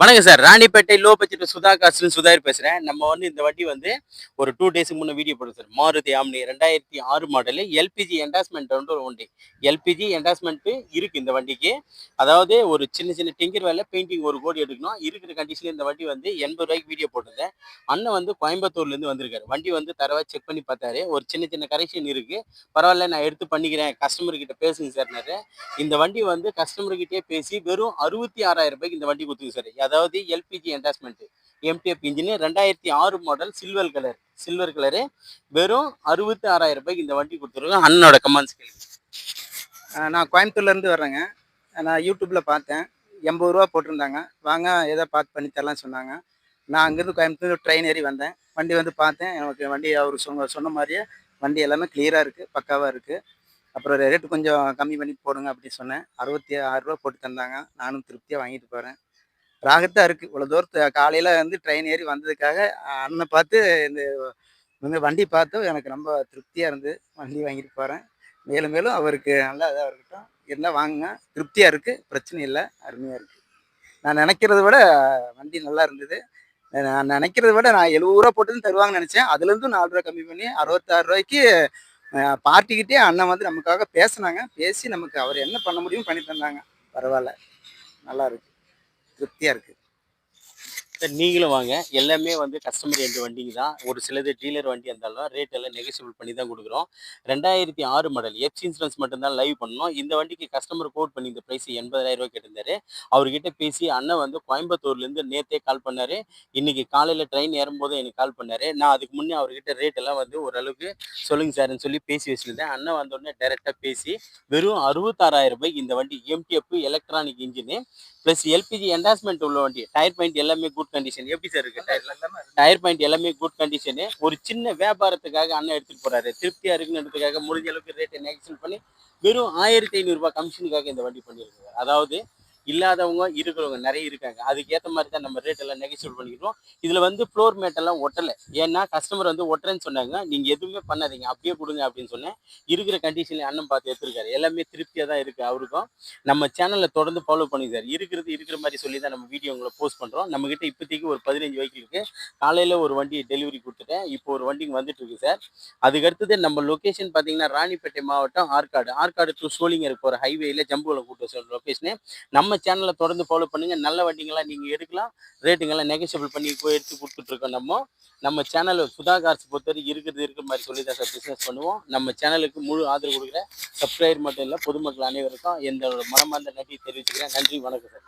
வணக்கம் sir. Ranipet low budget Sudha காசுன்னு சுதாகர் பேசுறேன். நம்ம இந்த வண்டி ஒரு 2 டேஸ்க்கு முன்ன வீடியோ போட்டோம் sir. Maruti Omni 2006 model LPG endorsement ஒரு வண்டி. எல்பிஜி என்டாஸ்மென்ட் இருக்கு இந்த வண்டிக்கு. அதாவது ஒரு சின்ன சின்ன டிங்கர் வேலை, பெயிண்டிங் 1 கோடி எடுக்கணும். இருக்கிற கண்டிஷன்ல இந்த வண்டி ரூ. 80 வீடியோ போட்டிருந்தேன். அண்ணன் கோயம்புத்தூர்லேருந்து வந்திருக்காரு. வண்டி தரவா செக் பண்ணி பார்த்தாரு. ஒரு சின்ன சின்ன கரெக்ஷன் இருக்கு. பரவாயில்ல நான் எடுத்து பண்ணிக்கிறேன். கஸ்டமர் கிட்ட பேசுங்க சார்னாரு. இந்த வண்டி கஸ்டமர் கிட்டே பேசி வெறும் ரூ. 66,000 இந்த வண்டி கொடுத்துருக்கு சார். அதாவது LPG endorsement MDF engine 2006 model silver colour வெறும் ரூ. 66,000 இந்த வண்டி கொடுத்துருக்கோம். அண்ணனோட கமெண்ட்ஸ் கேள்வி. நான் கோயம்புத்தூர்லேருந்து வர்றேங்க. நான் யூடியூப்பில் பார்த்தேன். 80 போட்டிருந்தாங்க. வாங்க ஏதோ பார்த்து பண்ணி தரலான்னு சொன்னாங்க. நான் அங்கேருந்து கோயம்புத்தூர் ட்ரெயின் ஏறி வந்தேன். வண்டி பார்த்தேன். எனக்கு வண்டி அவர் சொன்ன மாதிரியே வண்டி எல்லாமே கிளியராக இருக்குது, பக்காவாக இருக்குது. அப்புறம் ரேட்டு கொஞ்சம் கம்மி பண்ணி போடுங்க அப்படின்னு சொன்னேன். ரூ. 66 போட்டு தந்தாங்க. நானும் திருப்தியாக வாங்கிட்டு போகிறேன். ராகத்தாக இருக்குது. இவ்வளோ தூரத்து காலையில் ட்ரெயின் ஏறி வந்ததுக்காக அண்ணனை பார்த்து இந்த வண்டி பார்த்து எனக்கு ரொம்ப திருப்தியாக இருந்து வண்டி வாங்கிட்டு போகிறேன். மேலும் மேலும் அவருக்கு நல்லா இதாக இருக்கட்டும். எல்லாம் வாங்குங்க. திருப்தியாக இருக்குது, பிரச்சனை இல்லை, அருமையாக இருக்குது. நான் நினைக்கிறத விட வண்டி நல்லா இருந்தது. நான் நினைக்கிறத விட நான் 70 போட்டு தருவாங்கன்னு நினச்சேன். அதுலேருந்து ரூ. 4 கம்மி பண்ணி ரூ. 66 பார்ட்டிக்கிட்டே அண்ணன் நமக்காக பேசினாங்க. பேசி நமக்கு அவர் என்ன பண்ண முடியும் பண்ணி தந்தாங்க. பரவாயில்ல, நல்லா இருக்கு, திருப்தியாக இருக்குது. சார் நீங்களும் வாங்க. எல்லாமே கஸ்டமர் எண்ட் வண்டிங்க தான். ஒரு சிலது டீலர் வண்டி இருந்தாலும் ரேட் எல்லாம் நெகோசியபிள் பண்ணி தான் கொடுக்குறோம். 2006 மாடல் எஃப்சி இன்சூரன்ஸ் மட்டும்தான் லைவ் பண்ணணும். இந்த வண்டிக்கு கஸ்டமர் கோட் பண்ணி இந்த ப்ரைஸ் 80,000 கேட்டிருந்தாரு. அவர்கிட்ட பேசி அண்ணன் கோயம்புத்தூர்லேருந்து நேற்றே கால் பண்ணார். இன்றைக்கி காலையில் ட்ரெயின் ஏறும்போது எனக்கு கால் பண்ணார். நான் அதுக்கு முன்னே அவர்கிட்ட ரேட் எல்லாம் ஓரளவுக்கு சொல்லுங்கள் சார்ன்னு சொல்லி பேசி வச்சுருந்தேன். அண்ணன் வந்தோடனே டைரெக்டாக பேசி வெறும் ரூ. 66,000 இந்த வண்டி MDF electronic engine plus LPG endorsement உள்ள வண்டி. டயர் பாயிண்ட் எல்லாமே குட் கண்டிஷன். எப்படி சார் இருக்கு? டயர் பாயிண்ட் எல்லாமே குட் கண்டிஷனு. ஒரு சின்ன வியாபாரத்துக்காக அண்ணன் எடுத்துகிட்டு போறாரு. திருப்தியா இருக்குன்றதுக்காக முடிஞ்ச அளவுக்கு ரேட்டை நெகோசியேட் பண்ணி வெறும் 1,500 கமிஷனுக்காக இந்த வண்டி பண்ணியிருக்காங்க. அதாவது இல்லாதவங்க இருக்கிறவங்க நிறைய இருக்காங்க. அதுக்கேற்ற மாதிரி தான் நம்ம ரேட் எல்லாம் நெகோசியேட் பண்ணிக்கிறோம். இதில் ஃப்ளோர் மேட் எல்லாம் ஒட்டலை. ஏன்னா கஸ்டமர் ஒட்டுறேன்னு சொன்னாங்க. நீங்கள் எதுவுமே பண்ணாதீங்க, அப்படியே கொடுங்க அப்படின்னு சொன்னேன். இருக்கிற கண்டிஷன்ல அண்ணன் பார்த்து எடுத்துருக்காரு. எல்லாமே திருப்தியாக தான் இருக்குது அவருக்கும். நம்ம சேனலில் தொடர்ந்து ஃபாலோ பண்ணுங்க சார். இருக்கிற மாதிரி சொல்லி தான் நம்ம வீடியோ உங்களை போஸ்ட் பண்ணுறோம். நம்மக்கிட்ட இப்போதைக்கு ஒரு 15 வெஹிக்கிள் இருக்குது. காலையில் ஒரு வண்டி டெலிவரி கொடுத்துட்டேன். இப்போ ஒரு வண்டிக்கு வந்துட்டு இருக்கு சார். அதுக்கடுத்தது நம்ம லொக்கேஷன் பார்த்தீங்கன்னா ராணிப்பேட்டை மாவட்டம் ஆற்காடு டு சோளிங்கர் போகிற ஹைவேயில் ஜம்புவில் கூட்டு சார் லொக்கேஷனு. நம்ம சேனலை தொடர்ந்து ஃபாலோ பண்ணுங்க. நல்ல வண்டிங்கெல்லாம் நீங்கள் எடுக்கலாம். ரேட்டுங்கெல்லாம் நெகோசியபிள் பண்ணி எடுத்து கொடுத்துட்ருக்கோம். நம்ம சேனல் சுதா கார்ஸ் பொறுத்தவரைக்கும் இருக்கிற மாதிரி சொல்லி தான் சார் பிஸ்னஸ் பண்ணுவோம். நம்ம சேனலுக்கு முழு ஆதரவு கொடுக்குற சப்ஸ்கிரைபர் மட்டும் இல்லை, பொதுமக்கள் அனைவருக்கும் எந்த மனமார்ந்த நன்றி தெரிவிச்சுக்கிறேன். நன்றி, வணக்கம் சார்.